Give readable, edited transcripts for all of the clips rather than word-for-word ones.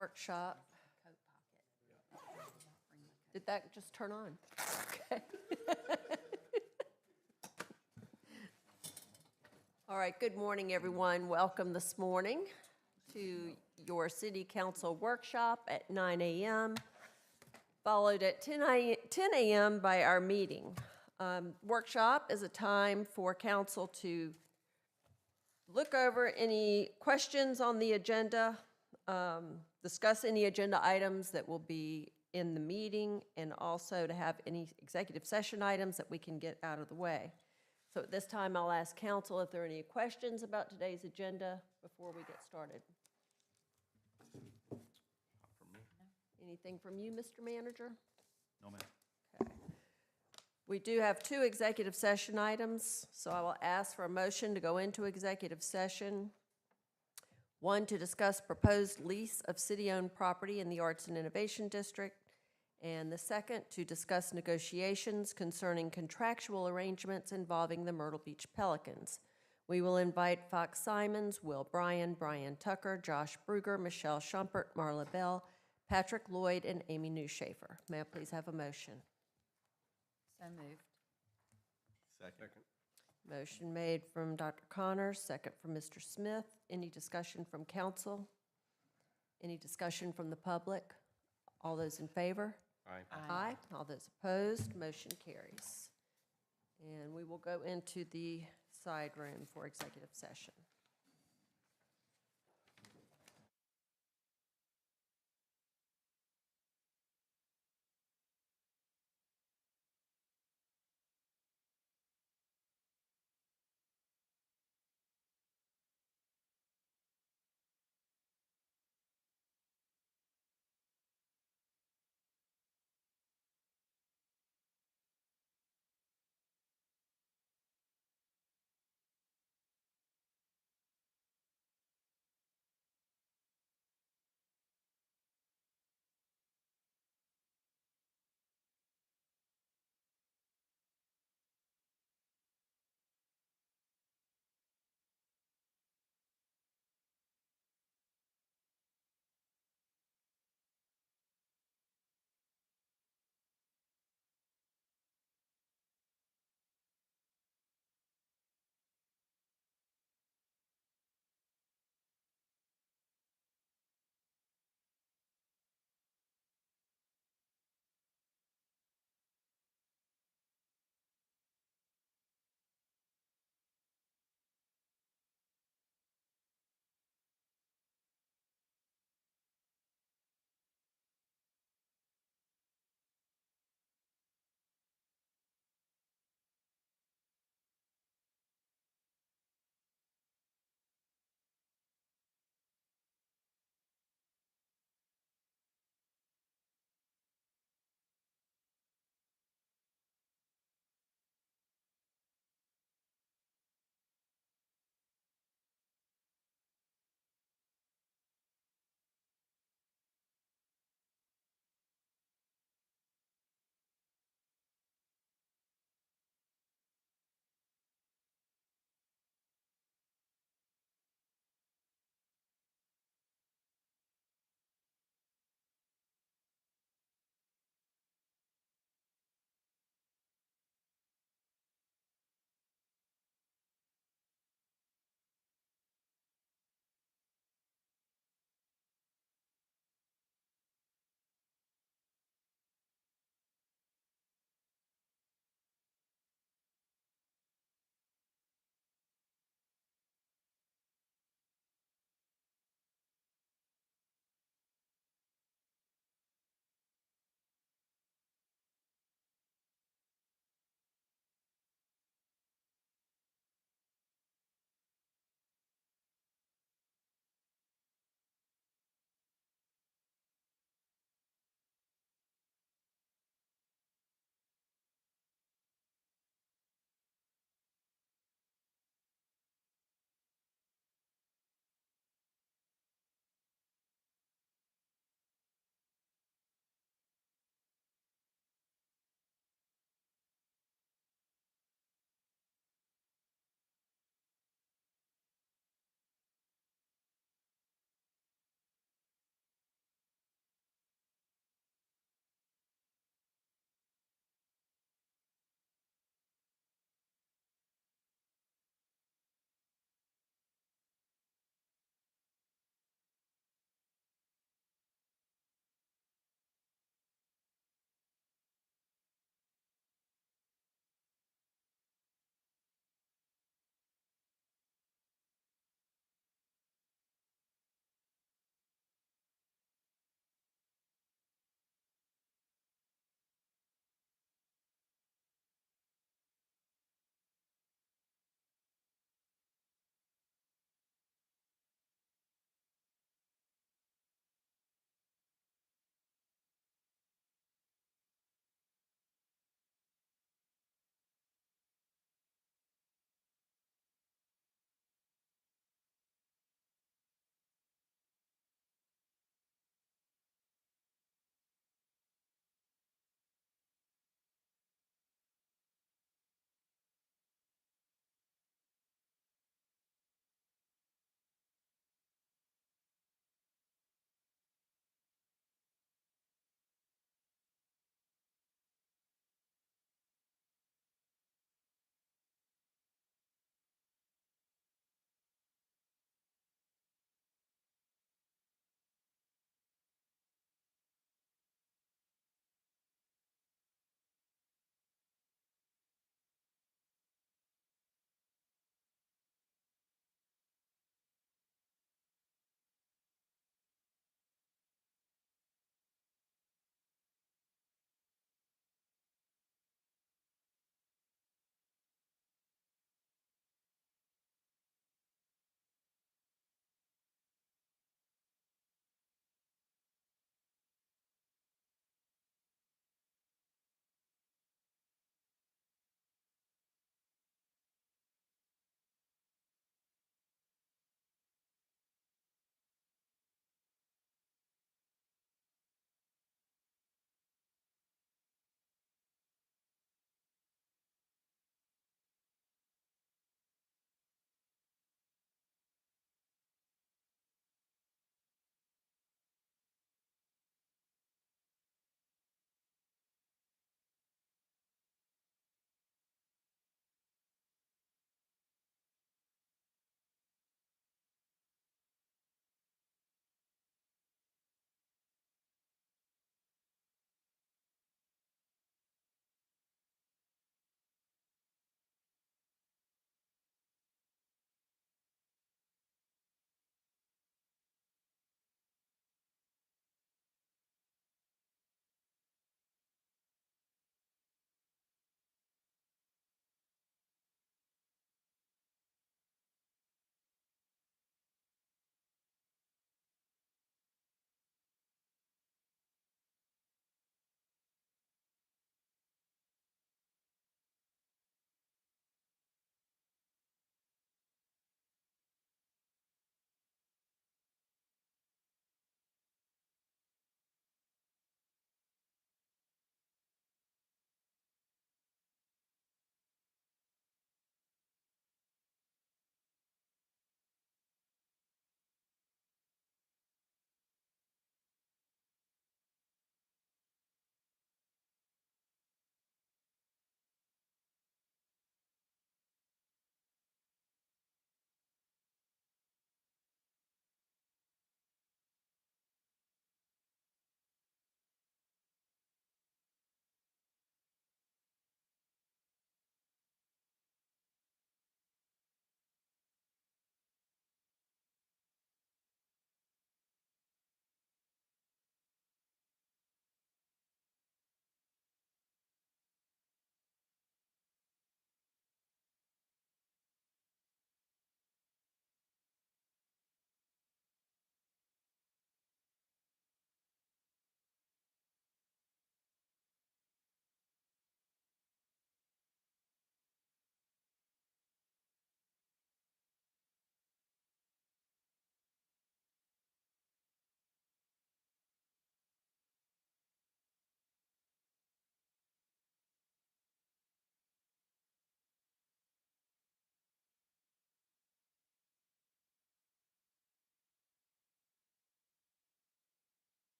workshop. Did that just turn on? Okay. All right, good morning, everyone. Welcome this morning to your city council workshop at 9 a.m., followed at 10 a.m. by our meeting. Workshop is a time for council to look over any questions on the agenda, discuss any agenda items that will be in the meeting, and also to have any executive session items that we can get out of the way. So at this time, I'll ask council if there are any questions about today's agenda before we get started. Not from me. Anything from you, Mr. Manager? No, ma'am. Okay. We do have 2 executive session items, so I will ask for a motion to go into executive session. 1, to discuss proposed lease of city-owned property in the Arts and Innovation District, and the second, to discuss negotiations concerning contractual arrangements involving the Myrtle Beach Pelicans. We will invite Fox Simons, Will Bryan, Brian Tucker, Josh Bruger, Michelle Schumpert, Marla Bell, Patrick Lloyd, and Amy Newshafer. May I please have a motion? So moved. Second. Motion made from Dr. Connors, second from Mr. Smith. Any discussion from council? Any discussion from the public? All those in favor? Aye. Aye. All those opposed, motion carries. And we will go into the side room for executive session.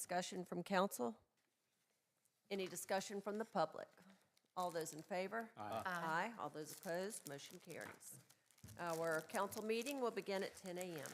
discussion from council? Any discussion from the public? All those in favor? Aye. All those opposed, motion carries. Our council meeting will begin at 10 a.m.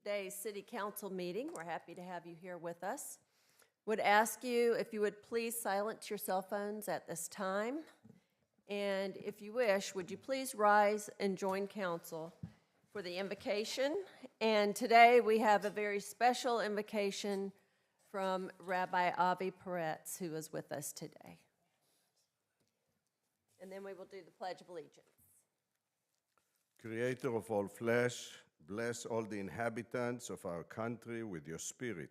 today's City Council meeting. We're happy to have you here with us. Would ask you if you would please silence your cell phones at this time. And if you wish, would you please rise and join council for the invocation? And today we have a very special invocation from Rabbi Avi Peretz, who is with us today. And then we will do the Pledge of Allegiance. Creator of all flesh, bless all the inhabitants of our country with your spirit.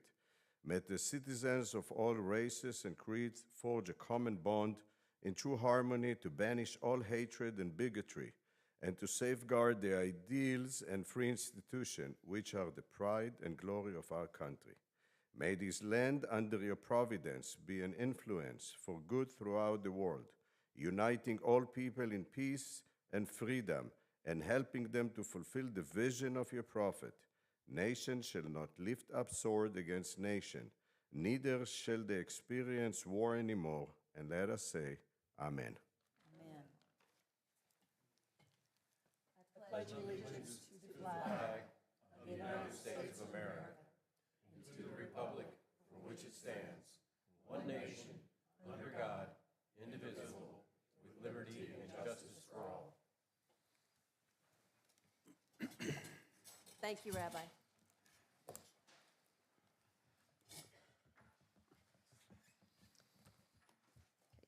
May the citizens of all races and creeds forge a common bond in true harmony to banish all hatred and bigotry and to safeguard the ideals and free institutions which are the pride and glory of our country. May this land under your providence be an influence for good throughout the world, uniting all people in peace and freedom and helping them to fulfill the vision of your prophet. Nation shall not lift up sword against nation, neither shall they experience war anymore. And let us say, Amen. Amen. Pledge allegiance to the flag of the United States of America and to the republic for which it stands, one nation, under God, indivisible, with liberty and justice for all. Thank you, Rabbi.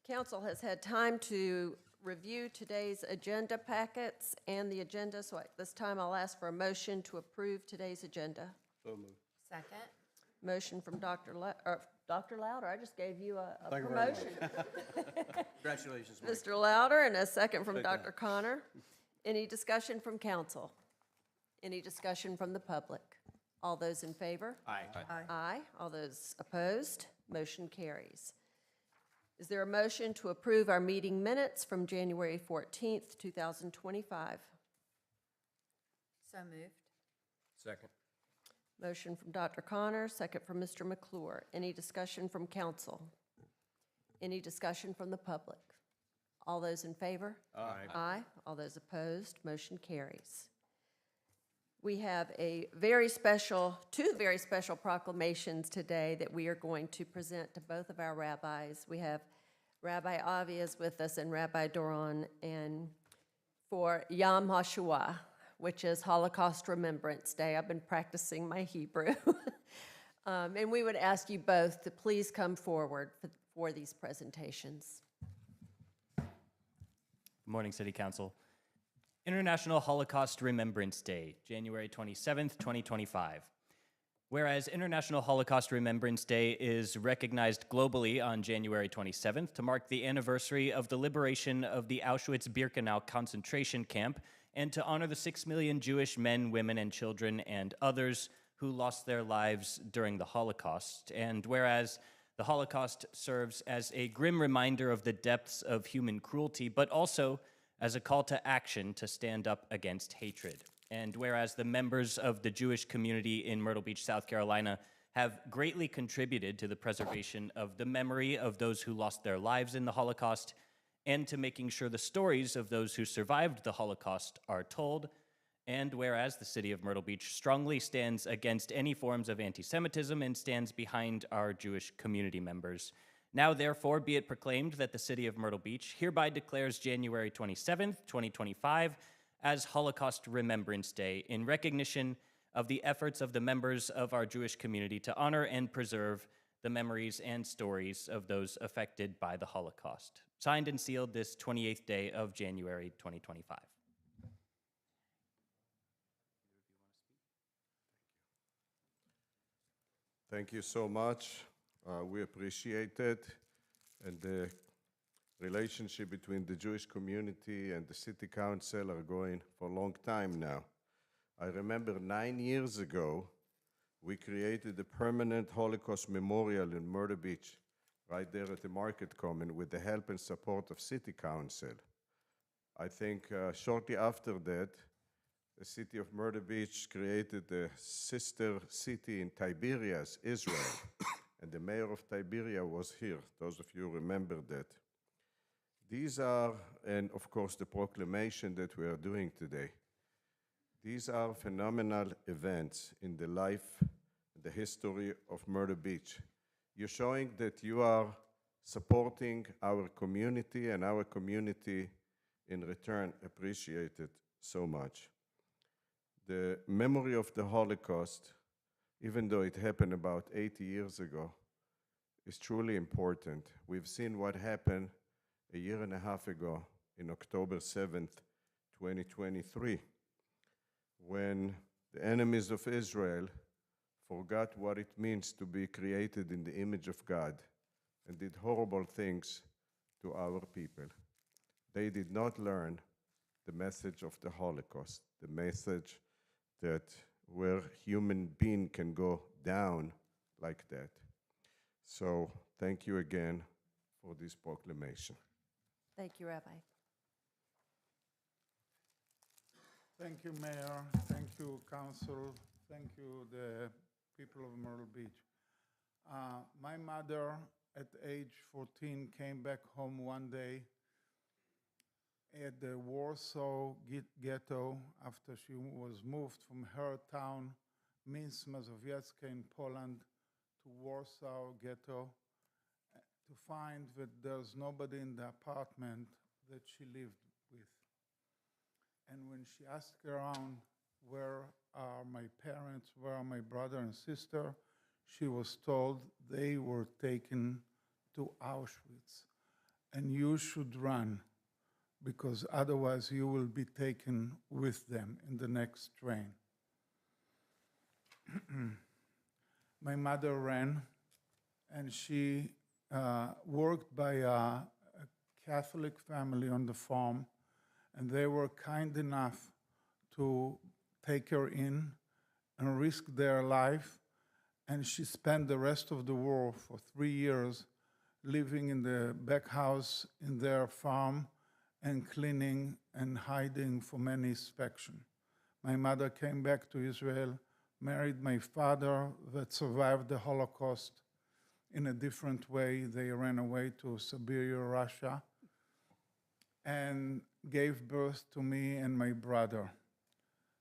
Council has had time to review today's agenda packets and the agenda, so at this time I'll ask for a motion to approve today's agenda. So moved. Second. Motion from Dr. Louder, I just gave you a Thank you very much. promotion. Congratulations, Mike. Mr. Louder, and a second from Dr. Connor. Any discussion from council? Any discussion from the public? All those in favor? Aye. Aye. All those opposed? Motion carries. Is there a motion to approve our meeting minutes from January 14th, 2025? So moved. Second. Motion from Dr. Connor, second from Mr. McClure. Any discussion from council? Any discussion from the public? All those in favor? Aye. Aye. All those opposed? Motion carries. We have two very special proclamations today that we are going to present to both of our rabbis. We have Rabbi Avi is with us and Rabbi Doron, and for Yom HaShoah, which is Holocaust Remembrance Day. I've been practicing my Hebrew. And we would ask you both to please come forward for these presentations. Good morning, City Council. International Holocaust Remembrance Day, January 27th, 2025. Whereas International Holocaust Remembrance Day is recognized globally on January 27th to mark the anniversary of the liberation of the Auschwitz-Birkenau concentration camp and to honor the 6 million Jewish men, women, and children and others who lost their lives during the Holocaust. And whereas the Holocaust serves as a grim reminder of the depths of human cruelty, but also as a call to action to stand up against hatred. And whereas the members of the Jewish community in Myrtle Beach, South Carolina, have greatly contributed to the preservation of the memory of those who lost their lives in the Holocaust and to making sure the stories of those who survived the Holocaust are told, and whereas the city of Myrtle Beach strongly stands against any forms of anti-Semitism and stands behind our Jewish community members. Now, therefore, be it proclaimed that the city of Myrtle Beach hereby declares January 27th, 2025 as Holocaust Remembrance Day in recognition of the efforts of the members of our Jewish community to honor and preserve the memories and stories of those affected by the Holocaust. Signed and sealed this 28th day of January 2025. Thank you so much. We appreciate it. And the relationship between the Jewish community and the city council are going for a long time now. I remember 9 years ago, we created a permanent Holocaust memorial in Myrtle Beach, right there at the Market Common, with the help and support of city council. I think shortly after that, the city of Myrtle Beach created a sister city in Tiberias, Israel. And the mayor of Tiberia was here. Those of you remember that. These are, and of course, the proclamation that we are doing today. These are phenomenal events in the life, the history of Myrtle Beach. You're showing that you are supporting our community, and our community in return appreciate it so much. The memory of the Holocaust, even though it happened about 80 years ago, is truly important. We've seen what happened a year and a half ago in October 7th, 2023, when the enemies of Israel forgot what it means to be created in the image of God and did horrible things to our people. They did not learn the message of the Holocaust, the message that where human being can go down like that. So thank you again for this proclamation. Thank you, Rabbi. Thank you, Mayor. Thank you, Council. Thank you, the people of Myrtle Beach. My mother, at age 14, came back home one day at the Warsaw ghetto after she was moved from her town, Minsk Mazowiecka in Poland, to Warsaw ghetto to find that there's nobody in the apartment that she lived with. And when she asked around, where are my parents, where are my brother and sister, she was told they were taken to Auschwitz. And you should run, because otherwise you will be taken with them in the next train. My mother ran, and she worked by a Catholic family on the farm, and they were kind enough to take her in and risk their life. And she spent the rest of the war for 3 years living in the back house in their farm and cleaning and hiding from any inspection. My mother came back to Israel, married my father that survived the Holocaust in a different way. They ran away to Siberia, Russia, and gave birth to me and my brother.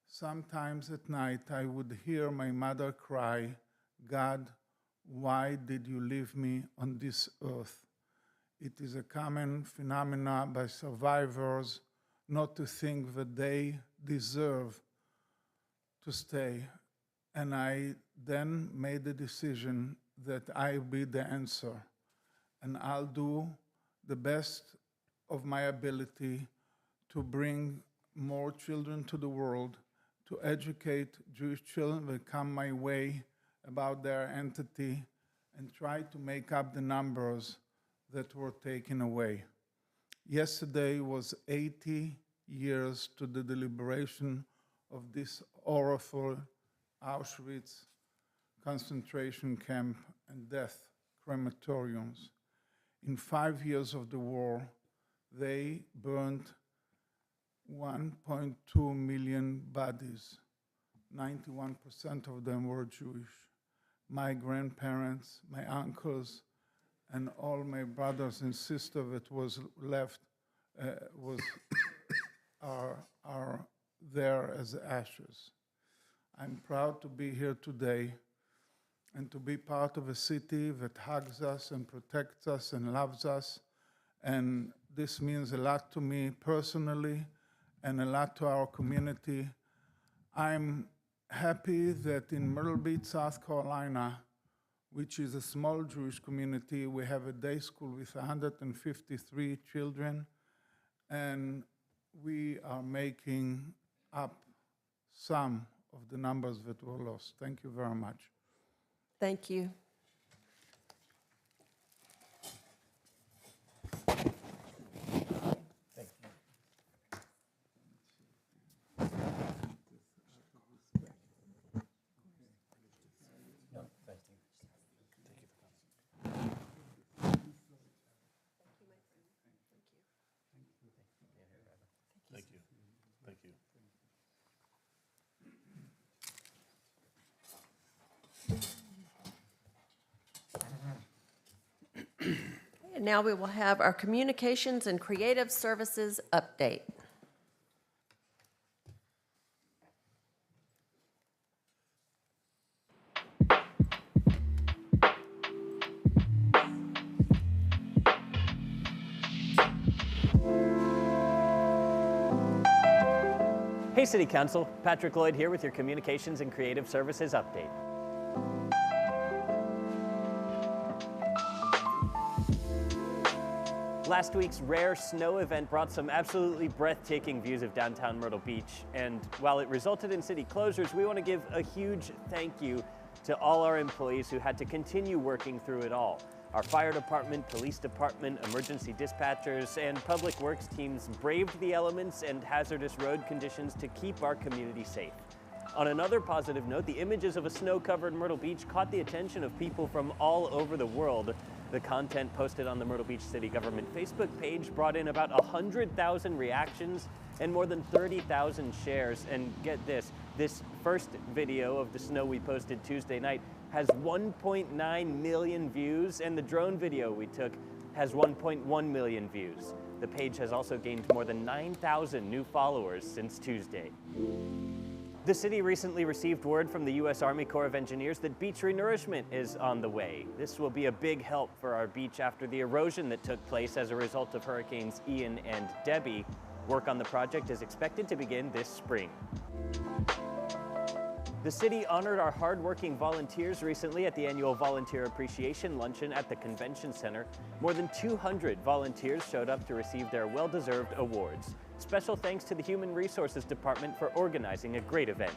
Sometimes at night I would hear my mother cry, "God, why did you leave me on this earth?" It is a common phenomenon by survivors not to think that they deserve to stay. And I then made the decision that I'll be the answer, and I'll do the best of my ability to bring more children to the world, to educate Jewish children that come my way about their entity, and try to make up the numbers that were taken away. Yesterday was 80 years to the deliberation of this horrible Auschwitz concentration camp and death crematoriums. In 5 years of the war, they burned 1.2 million bodies. 91% of them were Jewish. My grandparents, my uncles, and all my brothers and sisters that was left are there as ashes. I'm proud to be here today and to be part of a city that hugs us and protects us and loves us. And this means a lot to me personally and a lot to our community. I'm happy that in Myrtle Beach, South Carolina, which is a small Jewish community, we have a day school with 153 children, and we are making up some of the numbers that were lost. Thank you very much. Thank you. Thank you. Thank you. And now we will have our Communications and Creative Services update. Hey City Council, Patrick Lloyd here with your Communications and Creative Services update. Last week's rare snow event brought some absolutely breathtaking views of downtown Myrtle Beach, and while it resulted in city closures, we want to give a huge thank you to all our employees who had to continue working through it all. Our fire department, police department, emergency dispatchers, and public works teams braved the elements and hazardous road conditions to keep our community safe. On another positive note, the images of a snow-covered Myrtle Beach caught the attention of people from all over the world. The content posted on the Myrtle Beach City Government Facebook page brought in about 100,000 reactions and more than 30,000 shares. And get this first video of the snow we posted Tuesday night has 1.9 million views, and the drone video we took has 1.1 million views. The page has also gained more than 9,000 new followers since Tuesday. The city recently received word from the U.S. Army Corps of Engineers that beach renourishment is on the way. This will be a big help for our beach after the erosion that took place as a result of Hurricanes Ian and Debbie. Work on the project is expected to begin this spring. The city honored our hardworking volunteers recently at the annual Volunteer Appreciation Luncheon at the Convention Center. More than 200 volunteers showed up to receive their well-deserved awards. Special thanks to the Human Resources Department for organizing a great event.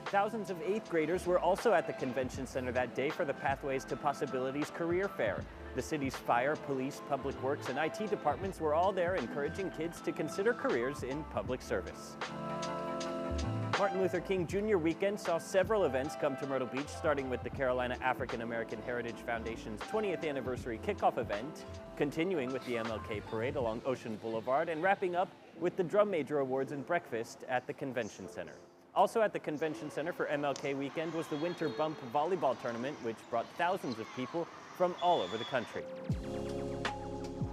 Thousands of 8th graders were also at the Convention Center that day for the Pathways to Possibilities Career Fair. The city's fire, police, public works, and IT departments were all there encouraging kids to consider careers in public service. Martin Luther King Jr. weekend saw several events come to Myrtle Beach, starting with the Carolina African American Heritage Foundation's 20th anniversary kickoff event, continuing with the MLK Parade along Ocean Boulevard, and wrapping up with the Drum Major Awards and breakfast at the Convention Center. Also at the Convention Center for MLK weekend was the Winter Bump Volleyball Tournament, which brought thousands of people from all over the country.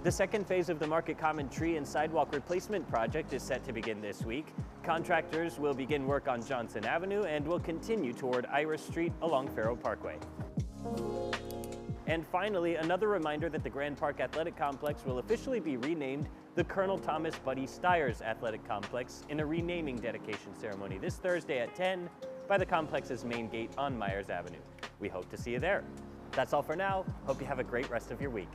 The second phase of the Market Common Tree and Sidewalk Replacement Project is set to begin this week. Contractors will begin work on Johnson Avenue and will continue toward Iris Street along Farrow Parkway. And finally, another reminder that the Grand Park Athletic Complex will officially be renamed the Colonel Thomas Buddy Stiers Athletic Complex in a renaming dedication ceremony this Thursday at 10 by the complex's main gate on Myers Avenue. We hope to see you there. That's all for now. Hope you have a great rest of your week.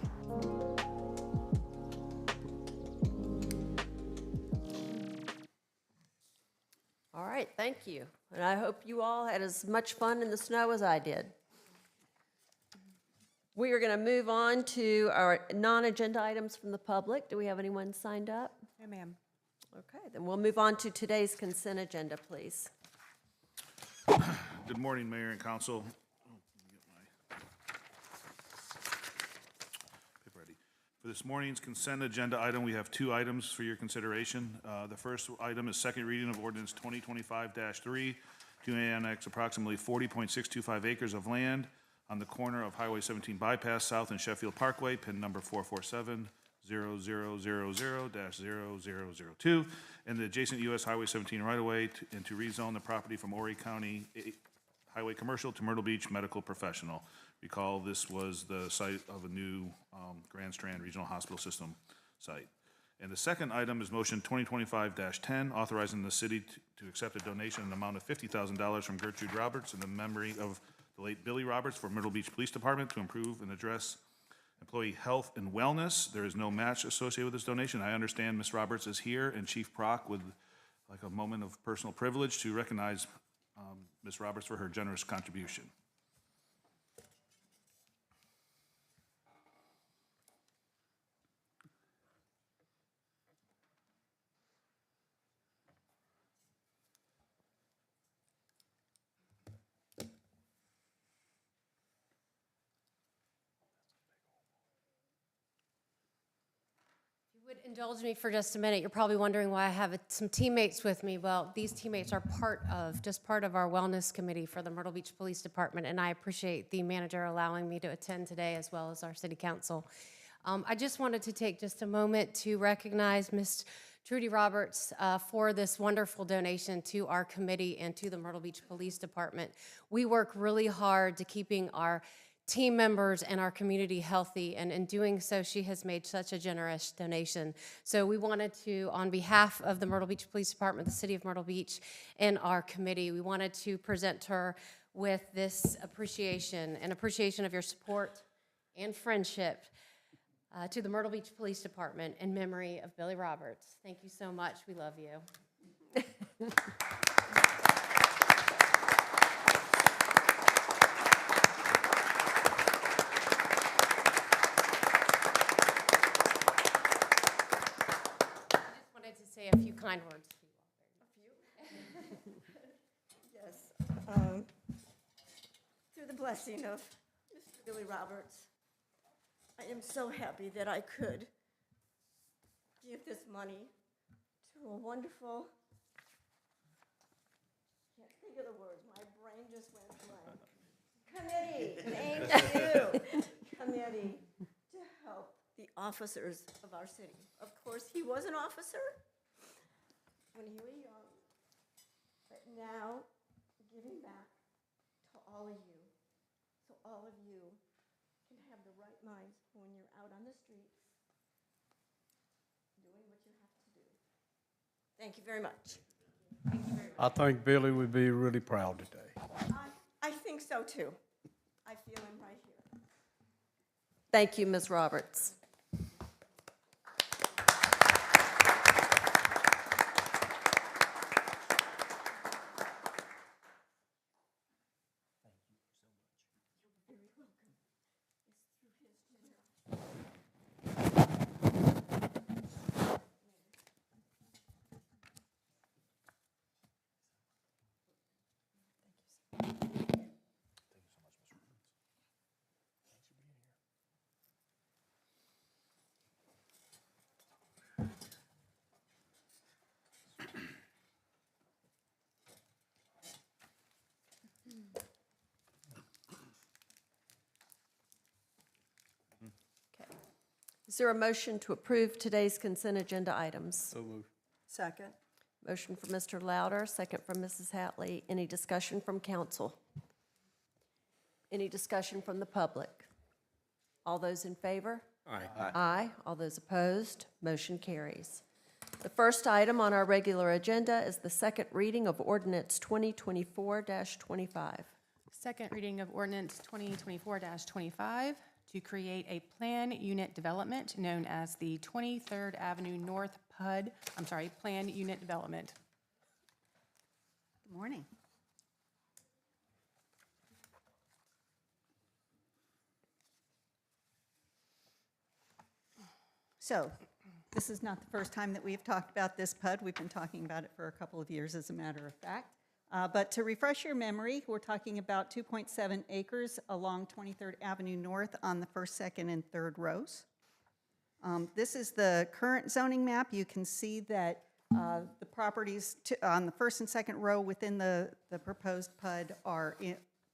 All right, thank you. And I hope you all had as much fun in the snow as I did. We are going to move on to our non-agenda items from the public. Do we have anyone signed up? No, ma'am. Okay, then we'll move on to today's consent agenda, please. Good morning, Mayor and Council. Oh, let me get my paper ready. For this morning's consent agenda item, we have two items for your consideration. The first item is second reading of ordinance 2025-3 to annex approximately 40.625 acres of land on the corner of Highway 17 bypass south and Sheffield Parkway, PIN number 447-0000-0002, and the adjacent U.S. Highway 17 right-of-way, and to rezone the property from Horry County Highway Commercial to Myrtle Beach Medical Professional. Recall this was the site of a new Grand Strand Regional Hospital System site. And the second item is motion 2025-10, authorizing the city to accept a donation in the amount of $50,000 from Gertrude Roberts in the memory of the late Billy Roberts for Myrtle Beach Police Department to improve and address employee health and wellness. There is no match associated with this donation. I understand Ms. Roberts is here, and Chief Proc would like a moment of personal privilege to recognize Ms. Roberts for her generous contribution. Would indulge me for just a minute. You're probably wondering why I have some teammates with me. Well, these teammates are part of our wellness committee for the Myrtle Beach Police Department, and I appreciate the manager allowing me to attend today, as well as our city council. I just wanted to take just a moment to recognize Ms. Trudy Roberts for this wonderful donation to our committee and to the Myrtle Beach Police Department. We work really hard to keeping our team members and our community healthy, and in doing so, she has made such a generous donation. So we wanted to, on behalf of the Myrtle Beach Police Department, the City of Myrtle Beach, and our committee, we wanted to present her with this appreciation, an appreciation of your support and friendship to the Myrtle Beach Police Department in memory of Billy Roberts. Thank you so much. We love you. Wanted to say a few kind words to you. Yes. Through the blessing of Mr. Billy Roberts, I am so happy that I could give this money to a wonderful, can't think of the words, my brain just went blank. Committee, thank you. Committee to help the officers of our city. Of course, he was an officer when he was young, but now giving back to all of you, so all of you can have the right minds when you're out on the streets doing what you have to do. Thank you very much. I think Billy would be really proud today. I think so too. I feel him right here. Thank you, Ms. Roberts. Okay. Is there a motion to approve today's consent agenda items? So moved. Second. Motion from Mr. Louder, second from Mrs. Hatley. Any discussion from council? Any discussion from the public? All those in favor? Aye. Aye. All those opposed? Motion carries. The first item on our regular agenda is the second reading of ordinance 2024-25. Second reading of ordinance 2024-25 to create a plan unit development known as the 23rd Avenue North Plan Unit Development. Good morning. So, this is not the first time that we've talked about this PUD. We've been talking about it for a couple of years, as a matter of fact. But to refresh your memory, we're talking about 2.7 acres along 23rd Avenue North on the first, second, and third rows. This is the current zoning map. You can see that the properties on the first and second row within the proposed PUD are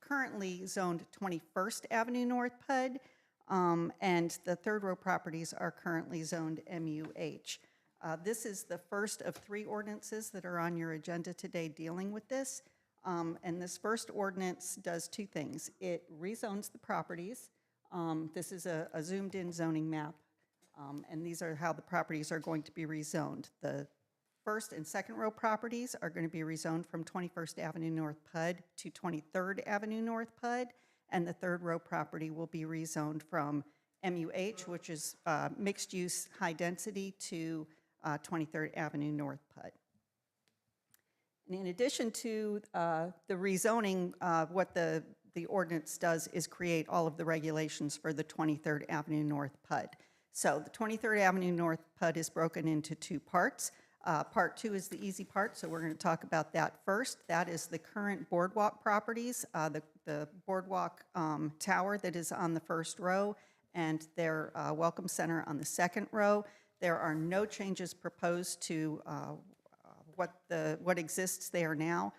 currently zoned 21st Avenue North PUD, and the third row properties are currently zoned MUH. This is the first of 3 ordinances that are on your agenda today dealing with this. And this first ordinance does 2 things. It rezones the properties. This is a zoomed-in zoning map, and these are how the properties are going to be rezoned. The first and second row properties are going to be rezoned from 21st Avenue North PUD to 23rd Avenue North PUD, and the third row property will be rezoned from MUH, which is mixed-use high-density, to 23rd Avenue North PUD. And in addition to the rezoning, what the ordinance does is create all of the regulations for the 23rd Avenue North PUD. So the 23rd Avenue North PUD is broken into 2 parts. Part 2 is the easy part, so we're going to talk about that first. That is the current boardwalk properties, the boardwalk tower that is on the first row, and their welcome center on the second row. There are no changes proposed to what exists there now.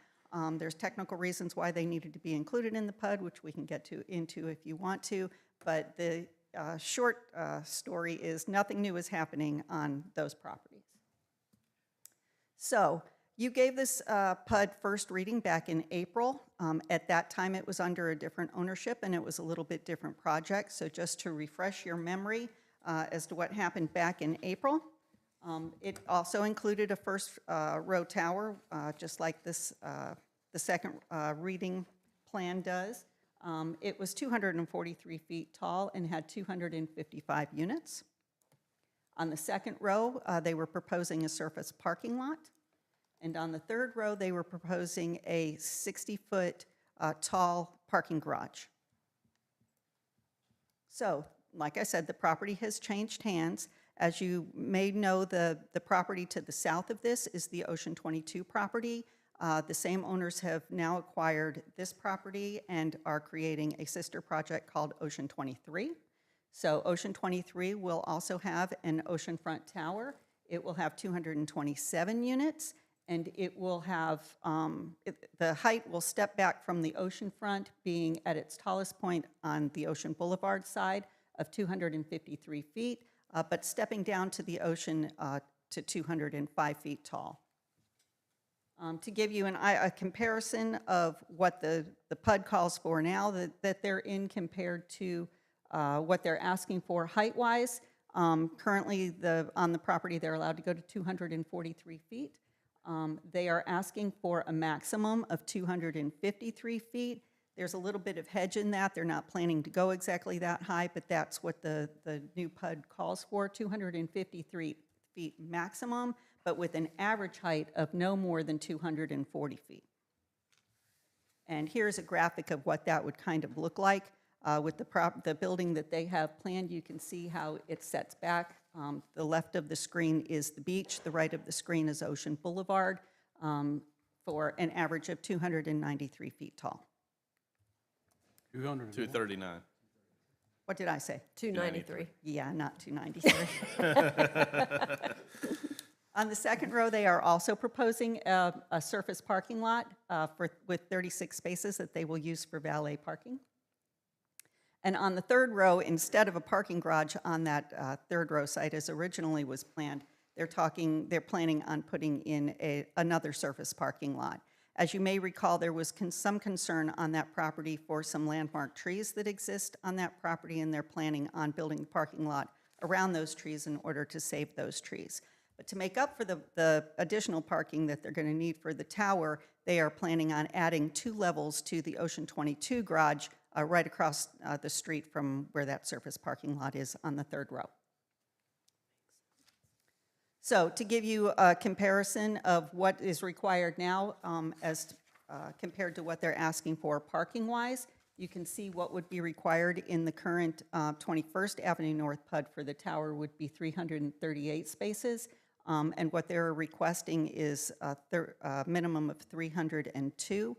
There's technical reasons why they needed to be included in the PUD, which we can get into if you want to, but the short story is nothing new is happening on those properties. So You gave this PUD first reading back in April. At that time, it was under a different ownership, and it was a little bit different project. So just to refresh your memory as to what happened back in April, it also included a first row tower, just like this, the second reading plan does. It was 243 feet tall and had 255 units. On the second row, they were proposing a surface parking lot. And on the third row, they were proposing a 60-foot tall parking garage. So, like I said, the property has changed hands. As you may know, the property to the south of this is the Ocean 22 property. The same owners have now acquired this property and are creating a sister project called Ocean 23. So Ocean 23 will also have an oceanfront tower. It will have 227 units, and it will have, the height will step back from the oceanfront, being at its tallest point on the Ocean Boulevard side of 253 feet, but stepping down to the ocean to 205 feet tall. To give you a comparison of what the PUD calls for now, that they're in compared to what they're asking for height-wise, currently on the property they're allowed to go to 243 feet. They are asking for a maximum of 253 feet. There's a little bit of hedge in that. They're not planning to go exactly that high, but that's what the new PUD calls for, 253 feet maximum, but with an average height of no more than 240 feet. And here's a graphic of what that would kind of look like. With the building that they have planned, you can see how it sets back. The left of the screen is the beach, the right of the screen is Ocean Boulevard, for an average of 293 feet tall. 239. What did I say? 293. Yeah, not 293. On the second row, they are also proposing a surface parking lot with 36 spaces that they will use for valet parking. And on the third row, instead of a parking garage on that third row site as originally was planned, they're planning on putting in another surface parking lot. As you may recall, there was some concern on that property for some landmark trees that exist on that property, and they're planning on building the parking lot around those trees in order to save those trees. But to make up for the additional parking that they're going to need for the tower, they are planning on adding 2 levels to the Ocean 22 garage right across the street from where that surface parking lot is on the third row. So to give you a comparison of what is required now as compared to what they're asking for parking-wise, you can see what would be required in the current 21st Avenue North PUD for the tower would be 338 spaces, and what they're requesting is a minimum of 302.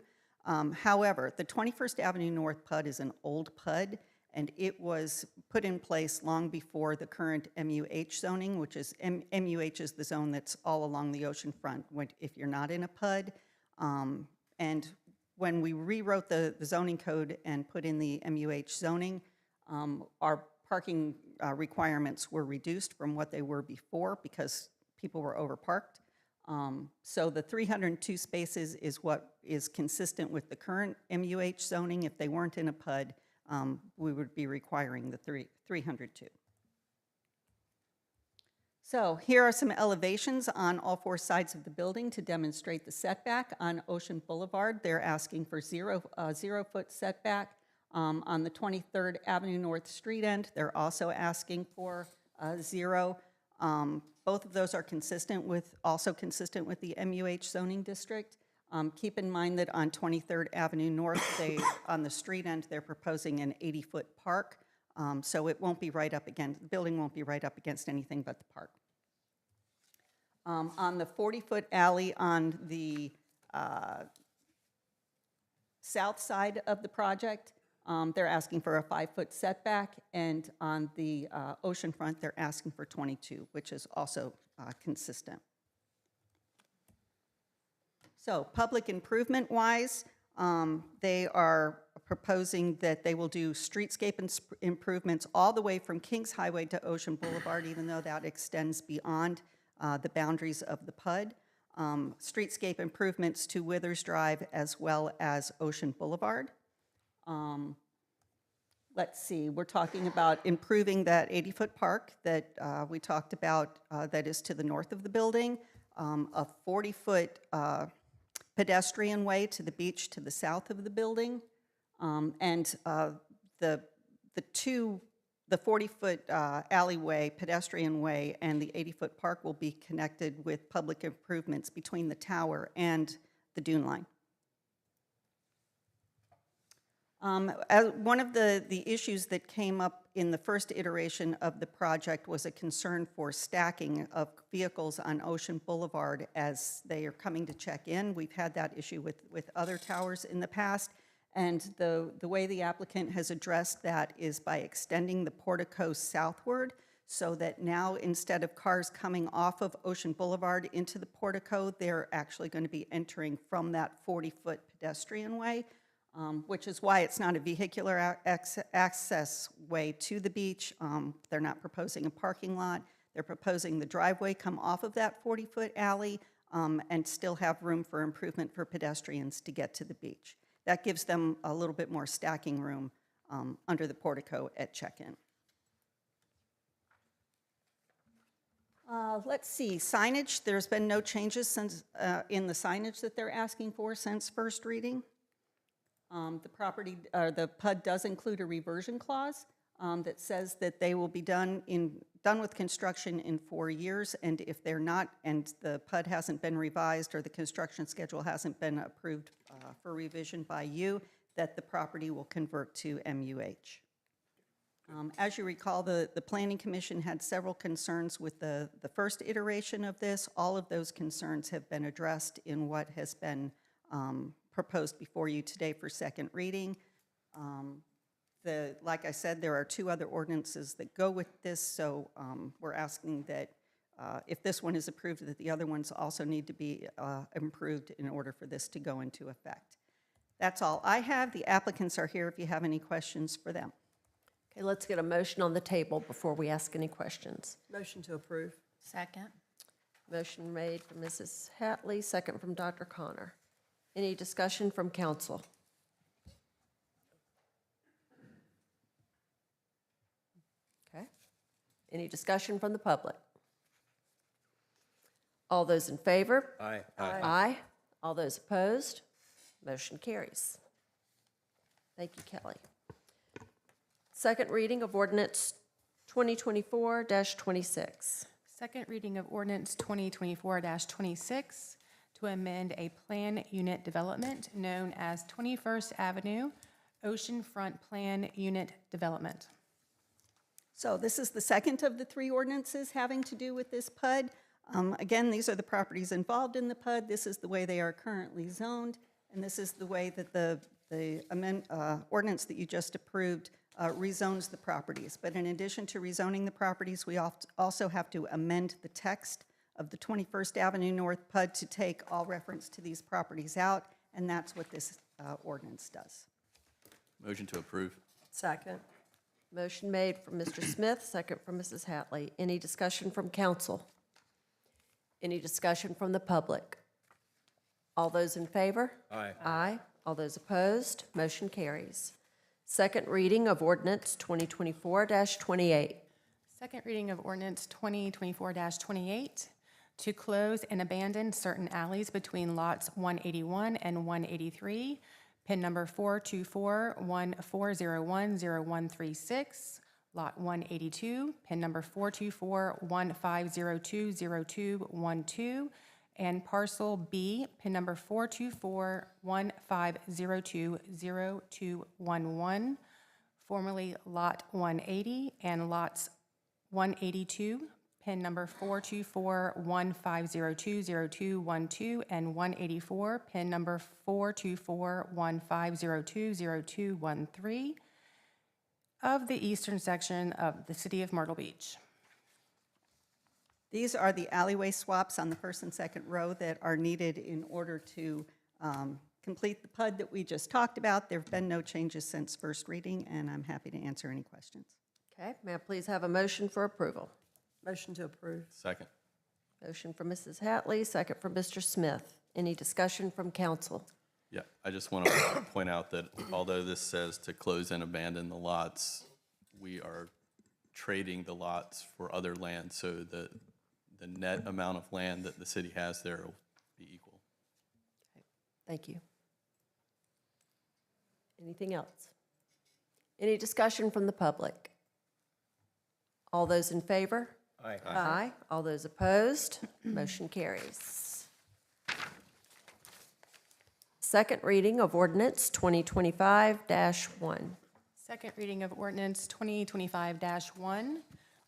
However, the 21st Avenue North PUD is an old PUD, and it was put in place long before the current MUH zoning, which is, MUH is the zone that's all along the ocean front if you're not in a PUD. And when we rewrote the zoning code and put in the MUH zoning, our parking requirements were reduced from what they were before because people were overparked. So the 302 spaces is what is consistent with the current MUH zoning. If they weren't in a PUD, we would be requiring the 302. So here are some elevations on all 4 sides of the building to demonstrate the setback. On Ocean Boulevard, they're asking for 0-foot setback. On the 23rd Avenue North Street end, they're also asking for 0. Both of those are also consistent with the MUH zoning district. Keep in mind that on 23rd Avenue North, on the street end, they're proposing an 80-foot park, so it won't be right up against, the building won't be right up against anything but the park. On the 40-foot alley on the south side of the project, they're asking for a 5-foot setback, and on the ocean front, they're asking for 22, which is also consistent. So public improvement-wise, they are proposing that they will do streetscape improvements all the way from Kings Highway to Ocean Boulevard, even though that extends beyond the boundaries of the PUD. streetscape improvements to Withers Drive as well as Ocean Boulevard. Let's see, we're talking about improving that 80-foot park that we talked about that is to the north of the building, a 40-foot pedestrian way to the beach to the south of the building, and the 40-foot alleyway, pedestrian way, and the 80-foot park will be connected with public improvements between the tower and the dune line. One of the issues that came up in the first iteration of the project was a concern for stacking of vehicles on Ocean Boulevard as they are coming to check in. We've had that issue with other towers in the past, and the way the applicant has addressed that is by extending the portico southward, so that now instead of cars coming off of Ocean Boulevard into the portico, they're actually going to be entering from that 40-foot pedestrian way. Which is why it's not a vehicular access way to the beach. They're not proposing a parking lot. They're proposing the driveway come off of that 40-foot alley and still have room for improvement for pedestrians to get to the beach. That gives them a little bit more stacking room under the portico at check-in. Let's see, signage. There's been no changes since in the signage that they're asking for since first reading. The PUD does include a reversion clause that says that they will be done with construction in 4 years, and if they're not, and the PUD hasn't been revised or the construction schedule hasn't been approved for revision by you, that the property will convert to MUH. As you recall, the Planning Commission had several concerns with the first iteration of this. All of those concerns have been addressed in what has been proposed before you today for second reading. Like I said, there are 2 other ordinances that go with this, so we're asking that if this one is approved, that the other ones also need to be improved in order for this to go into effect. That's all I have. The applicants are here if you have any questions for them. Okay, let's get a motion on the table before we ask any questions. Motion to approve. Second. Motion made from Mrs. Hatley, second from Dr. Connor. Any discussion from council? Okay. Any discussion from the public? All those in favor? Aye. Aye. All those opposed? Motion carries. Thank you, Kelly. Second reading of ordinance 2024-26. Second reading of ordinance 2024-26 to amend a plan unit development known as 21st Avenue Oceanfront Plan Unit Development. So this is the second of the 3 ordinances having to do with this PUD. Again, these are the properties involved in the PUD. This is the way they are currently zoned, and this is the way that the ordinance that you just approved rezones the properties. But in addition to rezoning the properties, we also have to amend the text of the 21st Avenue North PUD to take all reference to these properties out, and that's what this ordinance does. Motion to approve. Second. Motion made from Mr. Smith, second from Mrs. Hatley. Any discussion from council? Any discussion from the public? All those in favor? Aye. Aye. All those opposed? Motion carries. Second reading of ordinance 2024-28. Second reading of ordinance 2024-28 to close and abandon certain alleys between lots 181 and 183, pin number 424-1401-0136, lot 182, pin number 424-1502-0212, and parcel B, pin number 424-1502-0211, formerly lot 180, and lots 182, pin number 424-1502-0212, and 184, pin number 424-1502-0213 of the eastern section of the city of Myrtle Beach. These are the alleyway swaps on the first and second row that are needed in order to complete the PUD that we just talked about. There have been no changes since first reading, and I'm happy to answer any questions. Okay, may I please have a motion for approval? Motion to approve. Second. Motion from Mrs. Hatley, second from Mr. Smith. Any discussion from council? Yeah, I just want to point out that although this says to close and abandon the lots, we are trading the lots for other land, so the net amount of land that the city has there will be equal. Thank you. Anything else? Any discussion from the public? All those in favor? Aye. Aye. All those opposed? Motion carries. Second reading of ordinance 2025-1. Second reading of ordinance 2025-1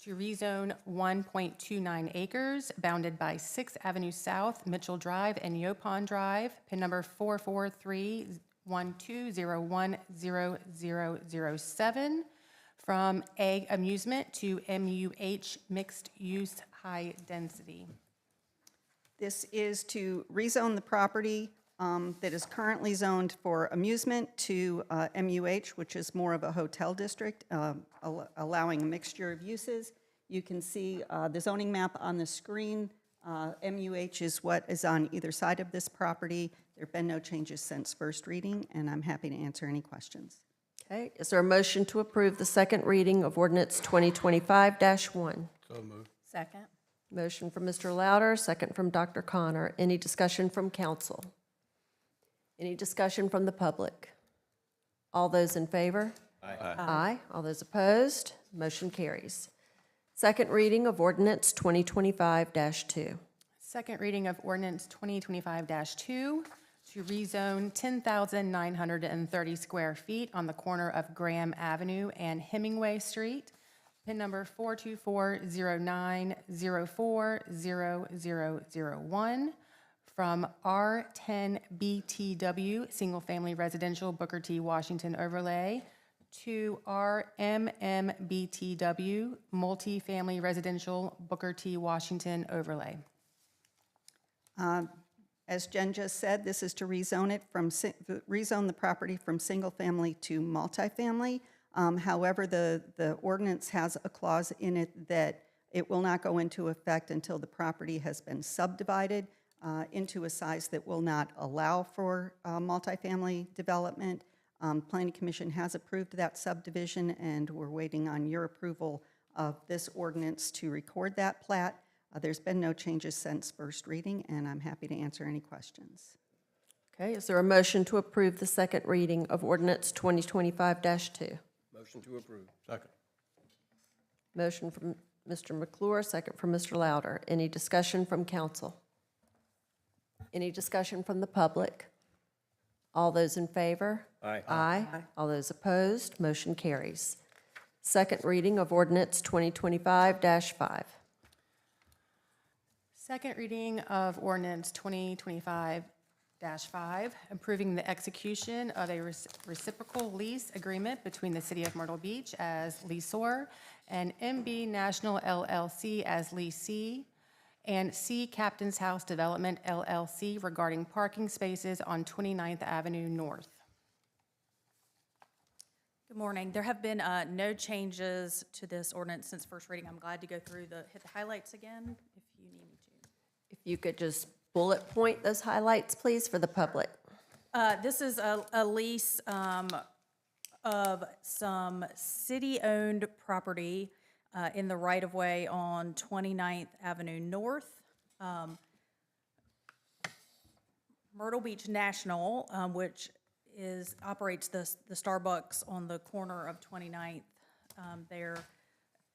to rezone 1.29 acres bounded by 6th Avenue South, Mitchell Drive, and Yopon Drive, PIN number 443-120-00007, from Egg Amusement to MUH Mixed Use High Density. This is to rezone the property that is currently zoned for amusement to MUH, which is more of a hotel district, allowing a mixture of uses. You can see the zoning map on the screen. MUH is what is on either side of this property. There have been no changes since first reading, and I'm happy to answer any questions. Okay, is there a motion to approve the second reading of ordinance 2025-1? So moved. Second. Motion from Mr. Louder, second from Dr. Connor. Any discussion from council? Any discussion from the public? All those in favor? Aye. Aye. All those opposed? Motion carries. Second reading of ordinance 2025-2. Second reading of ordinance 2025-2 to rezone 10,930 square feet on the corner of Graham Avenue and Hemingway Street, PIN number 42409040001, from R10 BTW, Single Family Residential Booker T. Washington Overlay, to RMMBTW, Multifamily Residential Booker T. Washington Overlay. As Jen just said, this is to rezone it from, rezone the property from single-family to multifamily. However, the ordinance has a clause in it that it will not go into effect until the property has been subdivided into a size that will not allow for multifamily development. Planning Commission has approved that subdivision, and we're waiting on your approval of this ordinance to record that plat. There's been no changes since first reading, and I'm happy to answer any questions. Okay, is there a motion to approve the second reading of ordinance 2025-2? Motion to approve. Second. Motion from Mr. McClure, second from Mr. Louder. Any discussion from council? Any discussion from the public? All those in favor? Aye. Aye. All those opposed? Motion carries. Second reading of ordinance 2025-5. Second reading of ordinance 2025-5, approving the execution of a reciprocal lease agreement between the City of Myrtle Beach as leaseor and MB National LLC as leasee, and C Captain's House Development LLC regarding parking spaces on 29th Avenue North. Good morning. There have been no changes to this ordinance since first reading. I'm glad to go through hit the highlights again if you need me to. If you could just bullet point those highlights, please, for the public. This is a lease of some city-owned property in the right-of-way on 29th Avenue North. Myrtle Beach National, which operates the Starbucks on the corner of 29th, there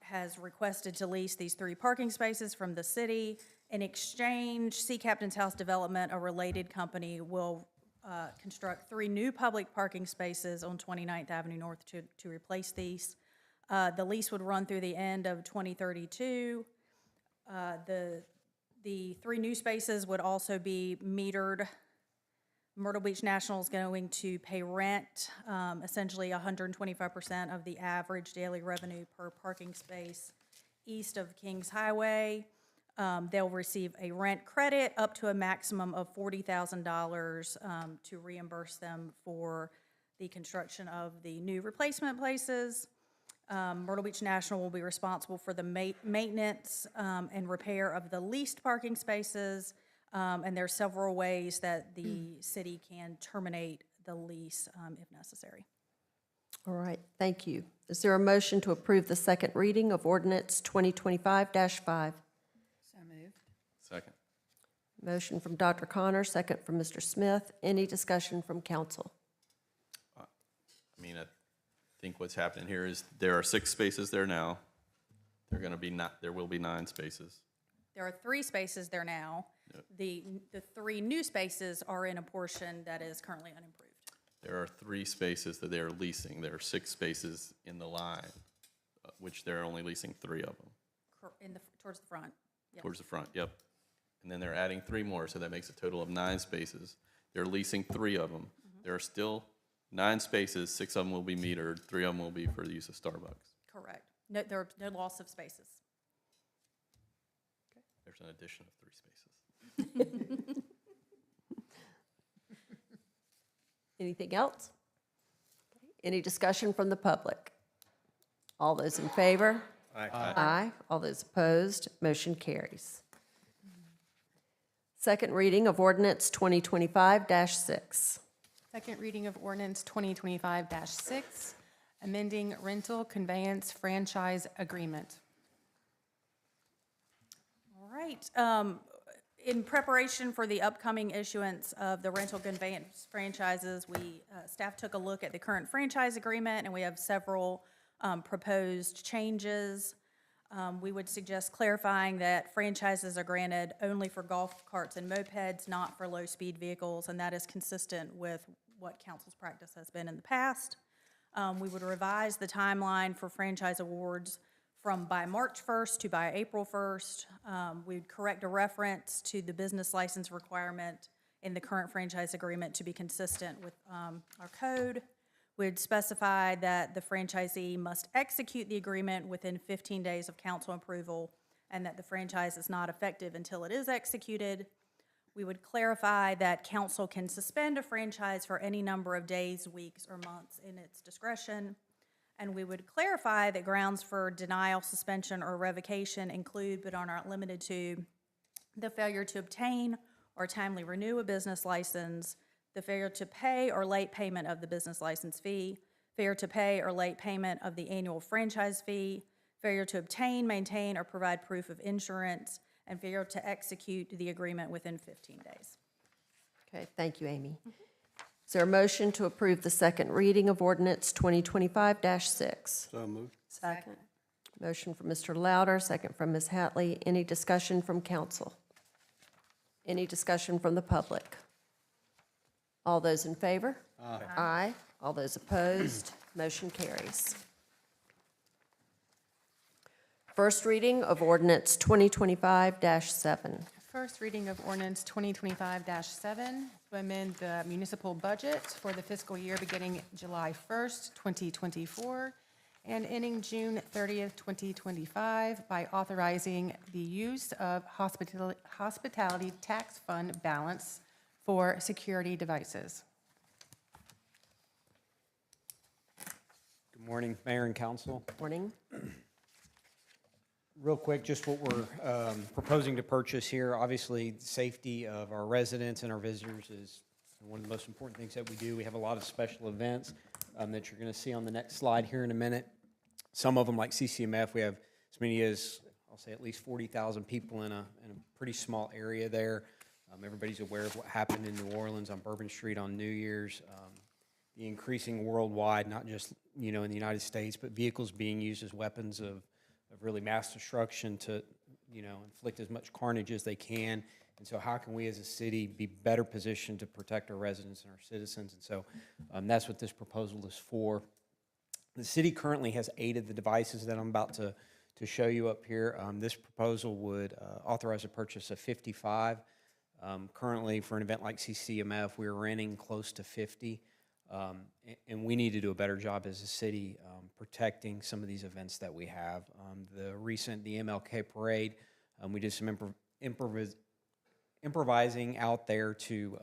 has requested to lease these 3 parking spaces from the city. In exchange, Sea Captain's House Development, a related company, will construct 3 new public parking spaces on 29th Avenue North to replace these. The lease would run through the end of 2032. The 3 new spaces would also be metered. Myrtle Beach National is going to pay rent, essentially 125% of the average daily revenue per parking space east of Kings Highway. They'll receive a rent credit up to a maximum of $40,000 to reimburse them for the construction of the new replacement places. Myrtle Beach National will be responsible for the maintenance and repair of the leased parking spaces. And there are several ways that the city can terminate the lease if necessary. All right, thank you. Is there a motion to approve the second reading of ordinance 2025-5? So moved. Second. Motion from Dr. Connor, second from Mr. Smith. Any discussion from council? I mean, I think what's happening here is there are 6 spaces there now. There will be 9 spaces. There are 3 spaces there now. Yep. The 3 new spaces are in a portion that is currently unimproved. There are 3 spaces that they are leasing. There are 6 spaces in the line, which they're only leasing 3 of them. Towards the front. Yep. Towards the front, yep. And then they're adding 3 more, so that makes a total of 9 spaces. They're leasing 3 of them. There are still 9 spaces, 6 of them will be metered, 3 of them will be for the use of Starbucks. Correct. No, there are no loss of spaces. There's an addition of 3 spaces. Anything else? Any discussion from the public? All those in favor? Aye. Aye. All those opposed, motion carries. Second reading of ordinance 2025-6. Second reading of ordinance 2025-6, amending rental conveyance franchise agreement. All right. In preparation for the upcoming issuance of the rental conveyance franchises, staff took a look at the current franchise agreement, and we have several proposed changes. We would suggest clarifying that franchises are granted only for golf carts and mopeds, not for low-speed vehicles, and that is consistent with what council's practice has been in the past. We would revise the timeline for franchise awards from by March 1st to by April 1st. We'd correct a reference to the business license requirement in the current franchise agreement to be consistent with our code. We'd specify that the franchisee must execute the agreement within 15 days of council approval and that the franchise is not effective until it is executed. We would clarify that council can suspend a franchise for any number of days, weeks, or months in its discretion. And we would clarify that grounds for denial, suspension, or revocation include, but are not limited to, the failure to obtain or timely renew a business license, the failure to pay or late payment of the business license fee, failure to pay or late payment of the annual franchise fee, failure to obtain, maintain, or provide proof of insurance, and failure to execute the agreement within 15 days. Okay, thank you, Amy. Is there a motion to approve the second reading of ordinance 2025-6? So moved. Second. Motion from Mr. Louder, second from Ms. Hatley. Any discussion from council? Any discussion from the public? All those in favor? Aye. Aye. All those opposed, motion carries. First reading of ordinance 2025-7. First reading of ordinance 2025-7 to amend the municipal budget for the fiscal year beginning July 1st, 2024, and ending June 30th, 2025, by authorizing the use of hospitality tax fund balance for security devices. Good morning, Mayor and Council. Morning. Real quick, just what we're proposing to purchase here. Obviously, the safety of our residents and our visitors is one of the most important things that we do. We have a lot of special events that you're going to see on the next slide here in a minute. Some of them, like CCMF, we have as many as, I'll say, at least 40,000 people in a pretty small area there. Everybody's aware of what happened in New Orleans on Bourbon Street on New Year's. The increasing worldwide, not just in the United States, but vehicles being used as weapons of really mass destruction to inflict as much carnage as they can. And so how can we as a city be better positioned to protect our residents and our citizens? And so that's what this proposal is for. The city currently has 8 of the devices that I'm about to show you up here. This proposal would authorize a purchase of 55. Currently, for an event like CCMF, we're renting close to 50. And we need to do a better job as a city protecting some of these events that we have. The MLK parade, we did some improvising out there to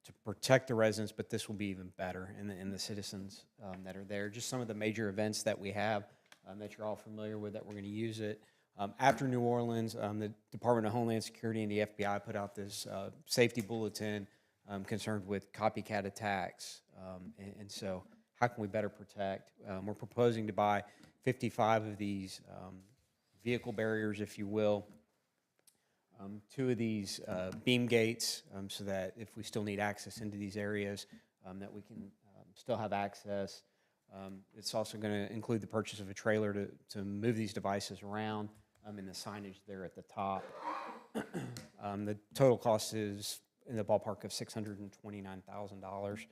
to protect the residents, but this will be even better, and the citizens that are there. Just some of the major events that we have that you're all familiar with that we're going to use it. After New Orleans, the Department of Homeland Security and the FBI put out this safety bulletin concerned with copycat attacks. And so how can we better protect? We're proposing to buy 55 of these vehicle barriers, if you will, 2 of these beam gates so that if we still need access into these areas, that we can still have access. It's also going to include the purchase of a trailer to move these devices around, and the signage there at the top. The total cost is in the ballpark of $629,000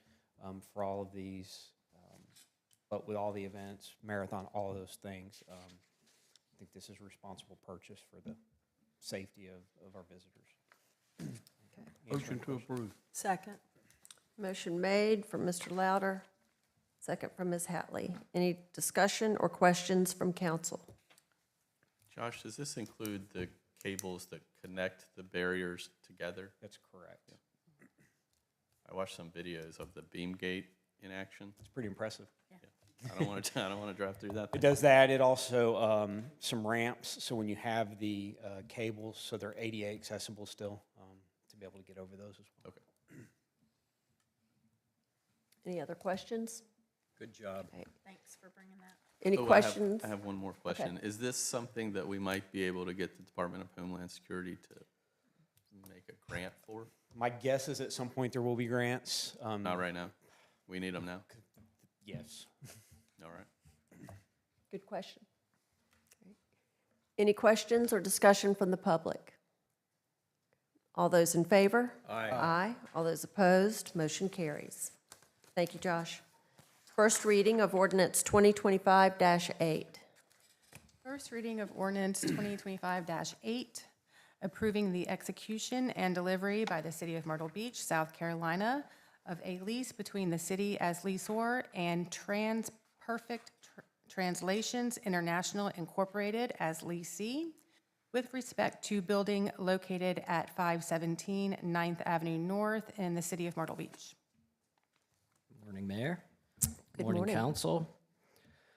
for all of these, but with all the events, marathon, all of those things, I think this is a responsible purchase for the safety of our visitors. Motion to approve. Second. Motion made from Mr. Louder, second from Ms. Hatley. Any discussion or questions from council? Josh, does this include the cables that connect the barriers together? That's correct. I watched some videos of the beam gate in action. It's pretty impressive. I don't want to drive through that It thing. does that. It also, some ramps, so when you have the cables, so they're ADA accessible still, to be able to get over those as well. Okay. Any other questions? Good job. Okay. Thanks for bringing that. Any Oh, questions? I have one more question. Is this something that we might be able to get the Department of Homeland Security to make a grant for? My guess is at some point there will be grants. Not right now. We need them now. Yes. All right. Good question. Okay. Any questions or discussion from the public? All those in favor? Aye. Aye. All those opposed, motion carries. Thank you, Josh. First reading of ordinance 2025-8. First reading of ordinance 2025-8, approving the execution and delivery by the City of Myrtle Beach, South Carolina, of a lease between the city as leaseor and TransPerfect Translations International Incorporated as leasee with respect to building located at 517 9th Avenue North in the City of Myrtle Beach. Morning, Mayor. Good morning. Council.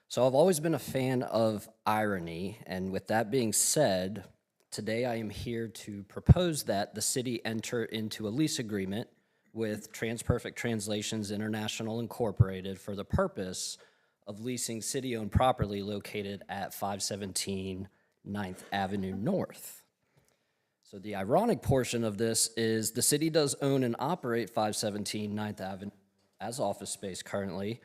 So I've always been a fan of irony, and with that being said, today I am here to propose that the city enter into a lease agreement with TransPerfect Translations International Incorporated for the purpose of leasing city-owned property located at 517 9th Avenue North. So the ironic portion of this is the city does own and operate 517 9th Avenue as office space currently.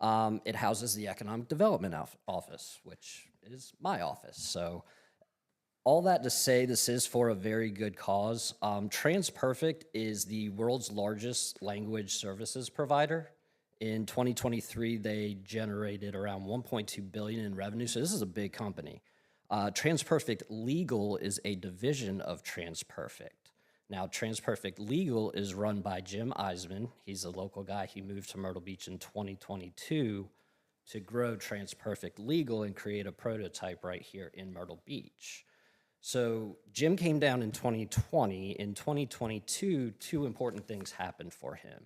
It houses the Economic Development Office, which is my office. So all that to say, this is for a very good cause. TransPerfect is the world's largest language services provider. In 2023, they generated around $1.2 billion in revenue, so this is a big company. TransPerfect Legal is a division of TransPerfect. Now, TransPerfect Legal is run by Jim Eisman. He's a local guy. He moved to Myrtle Beach in 2022 to grow TransPerfect Legal and create a prototype right here in Myrtle Beach. So Jim came down in 2020. In 2022, 2 important things happened for him.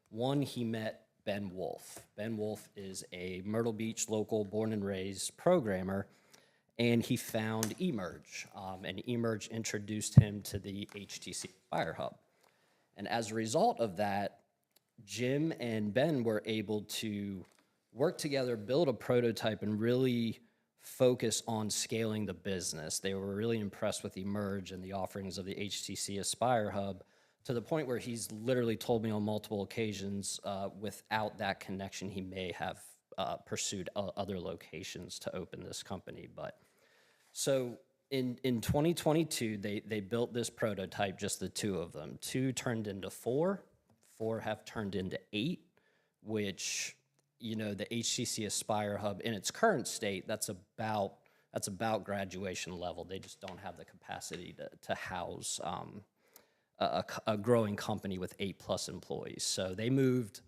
One, he met Ben Wolf. Ben Wolf is a Myrtle Beach local born and raised programmer, and he found eMerge, and eMerge introduced him to the HTC Fire Hub. And as a result of that, Jim and Ben were able to work together, build a prototype, and really focus on scaling the business. They were really impressed with eMerge and the offerings of the HTC Aspire Hub, to the point where he's literally told me on multiple occasions, without that connection, he may have pursued other locations to open this company. But so in 2022, they built this prototype, just the 2 of them. 2 turned into 4, 4 have turned into 8, which, you know, the HTC Aspire Hub in its current state, that's about graduation level. They just don't have the capacity to house a growing company with 8+ employees. So they moved,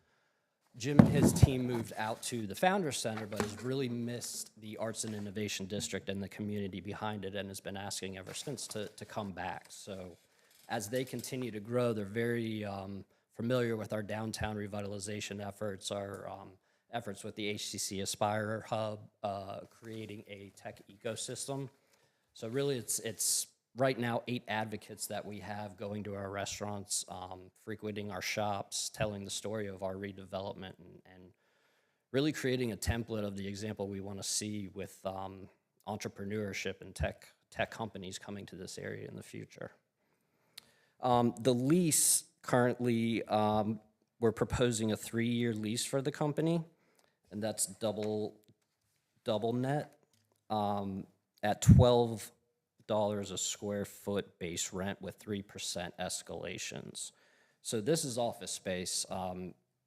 Jim and his team moved out to the Founders Center, but has really missed the Arts and Innovation District and the community behind it, and has been asking ever since to come back. So as they continue to grow, they're very familiar with our downtown revitalization efforts, our efforts with the HCC Aspire Hub, creating a tech ecosystem. So really, it's right now 8 advocates that we have going to our restaurants, frequenting our shops, telling the story of our redevelopment, and really creating a template of the example we want to see with entrepreneurship and tech companies coming to this area in the future. The lease currently, we're proposing a 3-year lease for the company, and that's double net at $12 a square foot base rent with 3% escalations. So this is office space.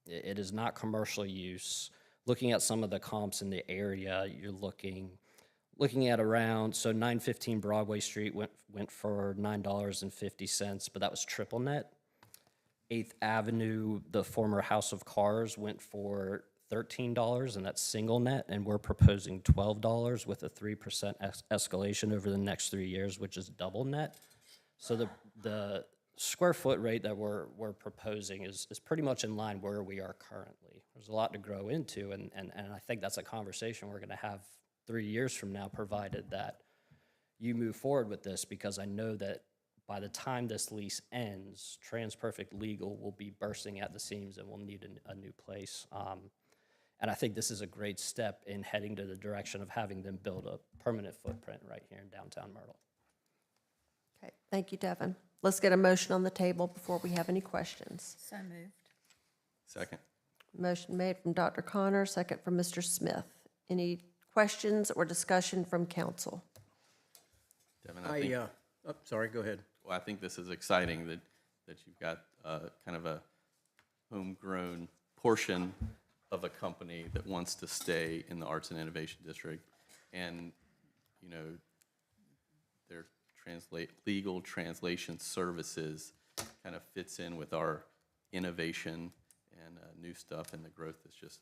It is not commercial use. Looking at some of the comps in the area, you're looking at around, so 915 Broadway Street went for $9.50, but that was triple net. 8th Avenue, the former House of Cars, went for $13, and that's single net, and we're proposing $12 with a 3% escalation over the next 3 years, which is double net. So the square foot rate that we're proposing is pretty much in line where we are currently. There's a lot to grow into, and I think that's a conversation we're gonna have 3 years from now, provided that you move forward with this, because I know that by the time this lease ends, TransPerfect Legal will be bursting at the seams and will need a new place. And I think this is a great step in heading to the direction of having them build a permanent footprint right here in downtown Myrtle. Okay, thank you, Devin. Let's get a motion on the table before we have any questions. So moved. Second. Motion made from Dr. Connor, second from Mr. Smith. Any questions or discussion from council? Devin, I think, Sorry, go ahead. well, I think this is exciting that you've got kind of a homegrown portion of a company that wants to stay in the Arts and Innovation District. And, you know, their legal translation services kind of fits in with our innovation and new stuff, and the growth is just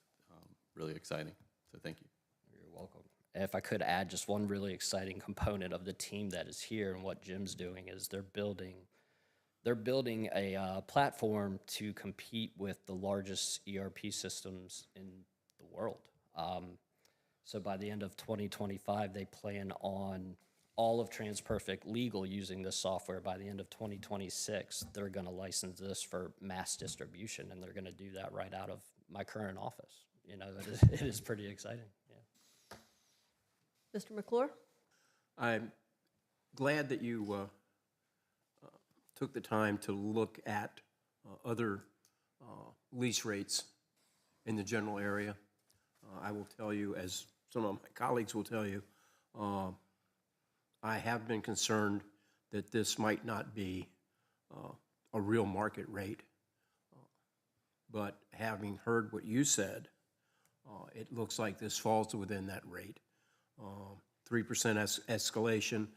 really exciting. So thank you. You're welcome. If I could add just one really exciting component of the team that is here and what Jim's doing is they're building a platform to compete with the largest ERP systems in the world. So by the end of 2025, they plan on all of TransPerfect Legal using this software. By the end of 2026, they're going to license this for mass distribution, and they're going to do that right out of my current office. You know, it is pretty exciting. Yeah. Mr. McClure? I'm glad that you took the time to look at other lease rates in the general area. I will tell you, as some of my colleagues will tell you, I have been concerned that this might not be a real market rate. But having heard what you said, it looks like this falls within that rate. 3% escalation.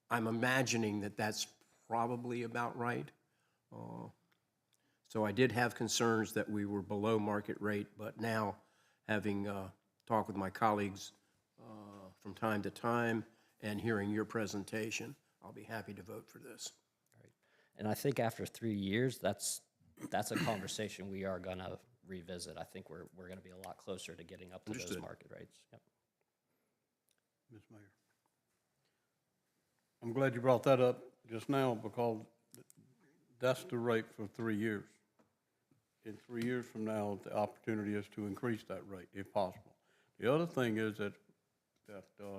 I'm imagining that that's probably about right. So I did have concerns that we were below market rate, but now, having talked with my colleagues from time to time and hearing your presentation, I'll be happy to vote for this. Right. And I think after 3 years, that's a conversation we are going to revisit. I think we're going to be a lot closer to getting up to those market rates. Yep. Ms. Mayor. I'm glad you brought that up just now, because that's the rate for 3 years. In 3 years from now, the opportunity is to increase that rate if possible. The other thing is that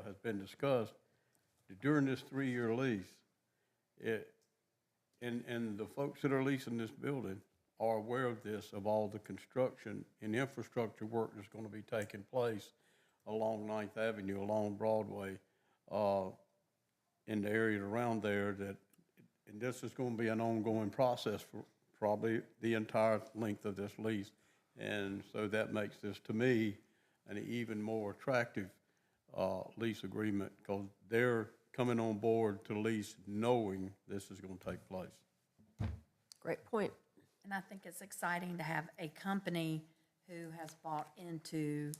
has been discussed, that during this 3-year lease, and the folks that are leasing this building are aware of this, of all the construction and infrastructure work that's going to be taking place along 9th Avenue, along Broadway, in the area around there, and this is going to be an ongoing process for probably the entire length of this lease. And so that makes this, to me, an even more attractive lease agreement, because they're coming on board to lease knowing this is going to take place. Great point. And I think it's exciting to have a company who has bought into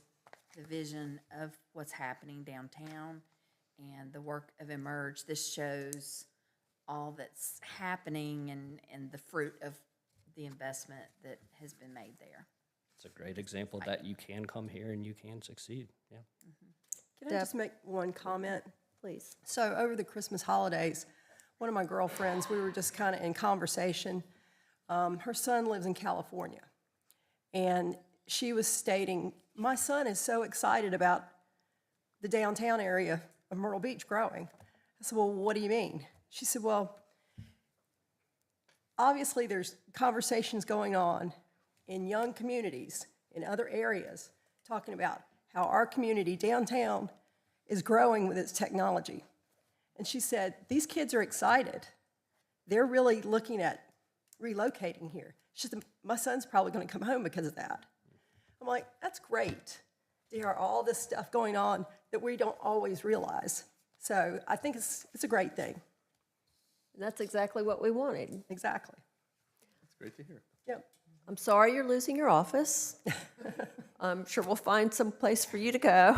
the vision of what's happening downtown and the work of Emerge. This shows all that's happening and the fruit of the investment that has been made there. It's a great example that you can come here and you can succeed, yeah. Can I just make one comment? Please. So over the Christmas holidays, one of my girlfriends, we were just kind of in conversation. Her son lives in California, and she was stating, my son is so excited about the downtown area of Myrtle Beach growing. I said, well, what do you mean? She said, well, obviously there's conversations going on in young communities in other areas talking about how our community downtown is growing with its technology. And she said, these kids are excited. They're really looking at relocating here. She said, my son's probably going to come home because of that. I'm like, that's great to hear all this stuff going on that we don't always realize. So I think it's a great thing. And that's exactly what we wanted. Exactly. That's great to hear. Yep. I'm sorry you're losing your office. I'm sure we'll find some place for you to go.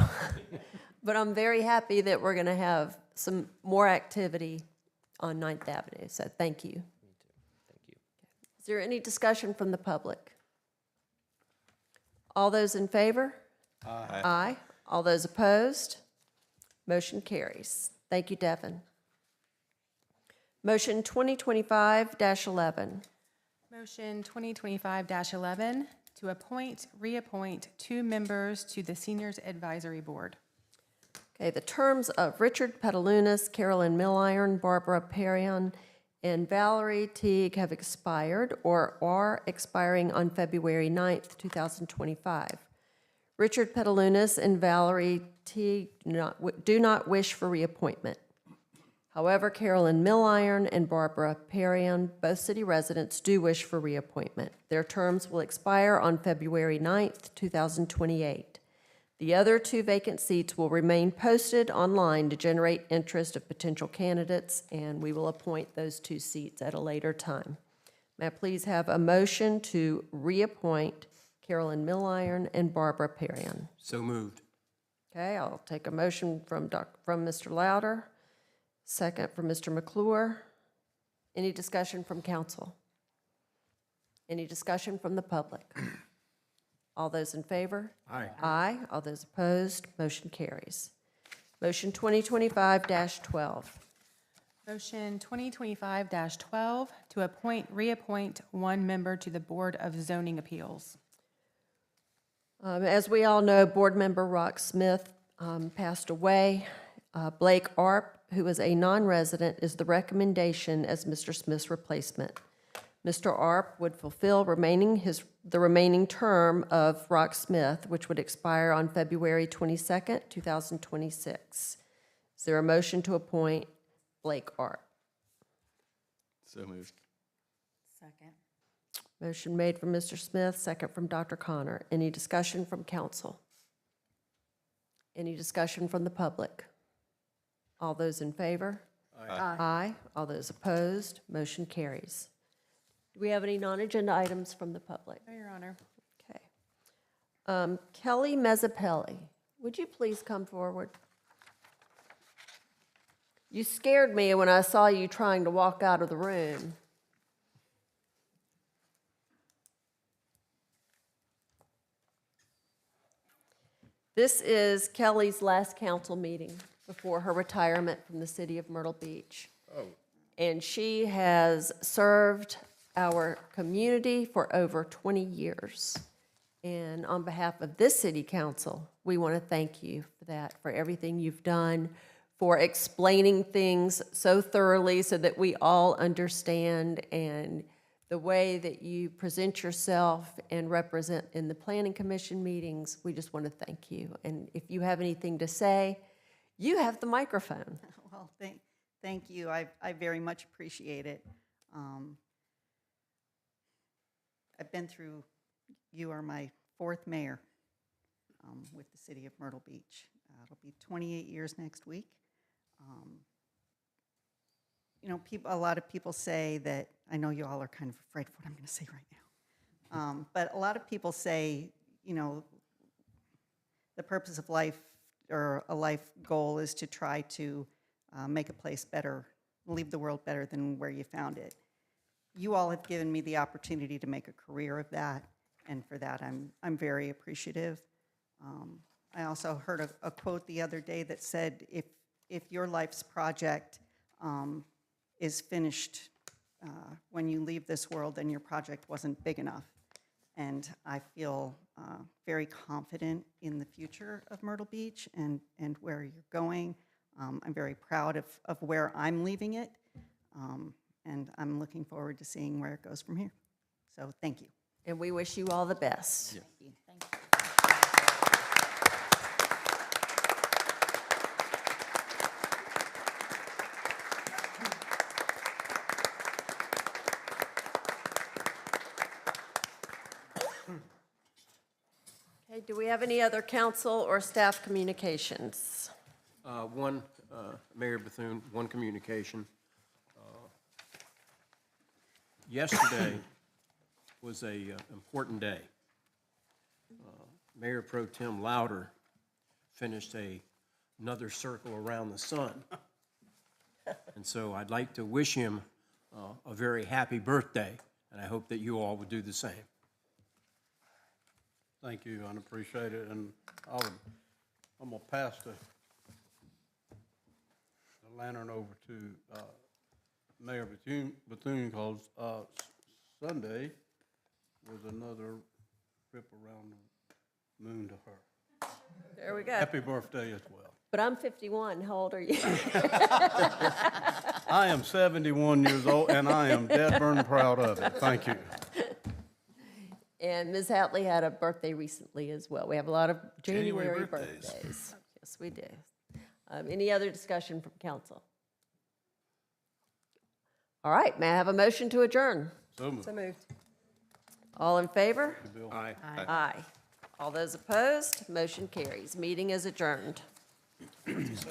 But I'm very happy that we're going to have some more activity on 9th Avenue, so thank you. Thank you. Is there any discussion from the public? All those in favor? Aye. Aye. All those opposed? Motion carries. Thank you, Devin. Motion 2025-11. Motion 2025-11 to reappoint 2 members to the Seniors Advisory Board. Okay, the terms of Richard Petalunas, Carolyn Milliron, Barbara Perrion, and Valerie Teague have expired or are expiring on February 9th, 2025. Richard Petalunas and Valerie Teague do not wish for reappointment. However, Carolyn Milliron and Barbara Perrion, both city residents, do wish for reappointment. Their terms will expire on February 9th, 2028. The other 2 vacant seats will remain posted online to generate interest of potential candidates, and we will appoint those 2 seats at a later time. May I please have a motion to reappoint Carolyn Milliron and Barbara Perrion? So moved. Okay, I'll take a motion from Mr. Louder, second from Mr. McClure. Any discussion from council? Any discussion from the public? All those in favor? Aye. Aye. All those opposed? Motion carries. Motion 2025-12. Motion 2025-12 to reappoint 1 member to the Board of Zoning Appeals. As we all know, Board Member Rock Smith passed away. Blake Arp, who is a non-resident, is the recommendation as Mr. Smith's replacement. Mr. Arp would fulfill the remaining term of Rock Smith, which would expire on February 22nd, 2026. Is there a motion to appoint Blake Arp? So moved. Second. Motion made from Mr. Smith, second from Dr. Connor. Any discussion from council? Any discussion from the public? All those in favor? Aye. Aye. All those opposed? Motion carries. Do we have any non-agenda items from the public? No, Your Honor. Okay. Kelly Mezzapelli, would you please come forward? You scared me when I saw you trying to walk out of the room. This is Kelly's last council meeting before her retirement from the city of Myrtle Beach. And she has served our community for over 20 years. And on behalf of this city council, we want to thank you for that, for everything you've done, for explaining things so thoroughly so that we all understand, and the way that you present yourself and represent in the Planning Commission meetings. We just want to thank you. And if you have anything to say, you have the microphone. Well, thank you. I very much appreciate it. I've been through, you are my 4th mayor with the city of Myrtle Beach. It'll be 28 years next week. You know, a lot of people say that, I know you all are kind of afraid of what I'm going to say right now, but a lot of people say, you know, the purpose of life or a life goal is to try to make a place better leave the world better than where you found it. You all have given me the opportunity to make a career of that, and for that, I'm very appreciative. I also heard a quote the other day that said, if your life's project is finished when you leave this world, then your project wasn't big enough. And I feel very confident in the future of Myrtle Beach and where you're going. I'm very proud of where I'm leaving it, and I'm looking forward to seeing where it goes from here. So thank you. And we wish you all the best. Thank you. Okay, do we have any other council or staff communications? One, Mayor Bethune, one communication. Yesterday was a important day. Mayor Pro Tem Louder finished another circle around the sun. And so I'd like to wish him a very happy birthday, and I hope that you all would do the same. Thank you, I appreciate it, and I'm gonna pass the lantern over to Mayor Bethune, because Sunday was another trip around the moon to her. There we go. Happy birthday as well. But I'm 51. How old are you? I am 71 years old, and I am dead burn proud of it. Thank you. And Ms. Hatley had a birthday recently as well. We have a lot of January January birthdays. birthdays. Yes, we do. Any other discussion from council? All right, may I have a motion to adjourn? So moved. So moved. All in favor? Aye. Aye. All those opposed? Motion carries. Meeting is adjourned. 7 minutes.